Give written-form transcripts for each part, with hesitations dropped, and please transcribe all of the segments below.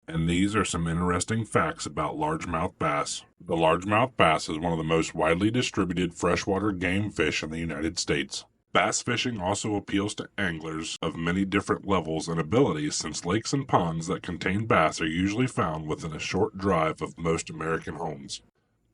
And these are some interesting facts about largemouth bass. The largemouth bass is one of the most widely distributed freshwater game fish in the United States. Bass fishing also appeals to anglers of many different levels and abilities, since lakes and ponds that contain bass are usually found within a short drive of most American homes.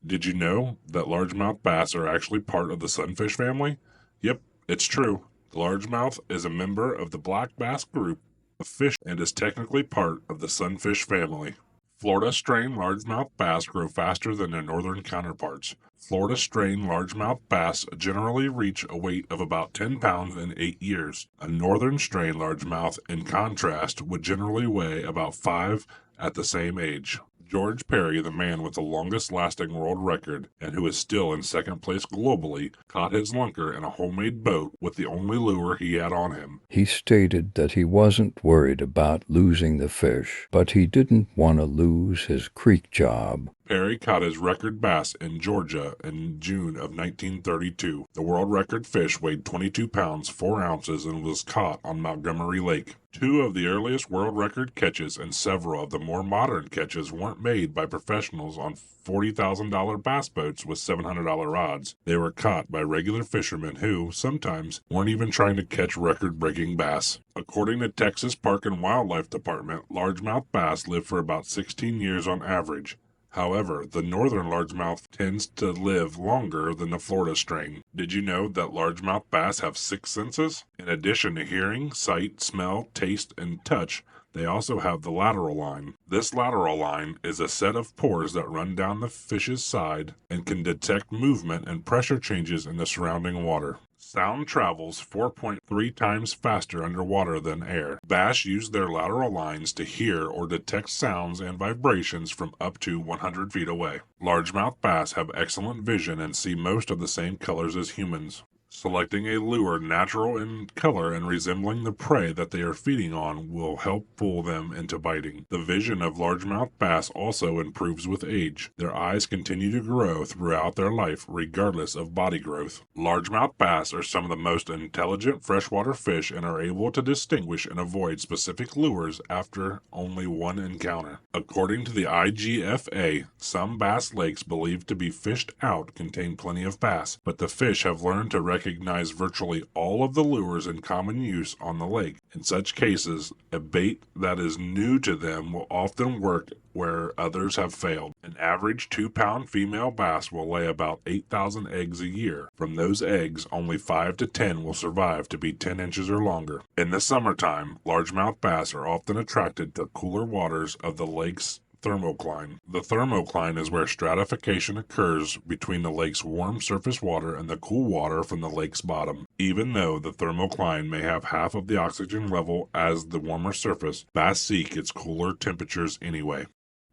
Did you know that largemouth bass are actually part of the sunfish family? Yep, it's true. The largemouth is a member of the black bass group of fish and is technically part of the sunfish family. Florida strain largemouth bass grow faster than their northern counterparts. Florida strain largemouth bass generally reach a weight of about 10 pounds in 8 years. A northern strain largemouth, in contrast, would generally weigh about 5 at the same age. George Perry, the man with the longest-lasting world record, and who is still in second place globally, caught his lunker in a homemade boat with the only lure he had on him. He stated that he wasn't worried about losing the fish, but he didn't want to lose his creek job. Perry caught his record bass in Georgia in June of 1932. The world record fish weighed 22 pounds, 4 ounces, and was caught on Montgomery Lake. Two of the earliest world record catches and several of the more modern catches weren't made by professionals on $40,000 bass boats with $700 rods. They were caught by regular fishermen who, sometimes, weren't even trying to catch record-breaking bass. According to Texas Park and Wildlife Department, largemouth bass live for about 16 years on average. However, the northern largemouth tends to live longer than the Florida strain. Did you know that largemouth bass have 6 senses? In addition to hearing, sight, smell, taste, and touch, they also have the lateral line. This lateral line is a set of pores that run down the fish's side and can detect movement and pressure changes in the surrounding water. Sound travels 4.3 times faster underwater than air. Bass use their lateral lines to hear or detect sounds and vibrations from up to 100 feet away. Largemouth bass have excellent vision and see most of the same colors as humans. Selecting a lure natural in color and resembling the prey that they are feeding on will help fool them into biting. The vision of largemouth bass also improves with age. Their eyes continue to grow throughout their life, regardless of body growth. Largemouth bass are some of the most intelligent freshwater fish and are able to distinguish and avoid specific lures after only one encounter. According to the IGFA, some bass lakes believed to be fished out contain plenty of bass, but the fish have learned to recognize virtually all of the lures in common use on the lake. In such cases, a bait that is new to them will often work where others have failed. An average 2-pound female bass will lay about 8,000 eggs a year. From those eggs, only 5 to 10 will survive to be 10 inches or longer. In the summertime, largemouth bass are often attracted to cooler waters of the lake's thermocline. The thermocline is where stratification occurs between the lake's warm surface water and the cool water from the lake's bottom. Even though the thermocline may have half of the oxygen level as the warmer surface, bass seek its cooler temperatures anyway.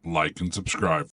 Like and subscribe.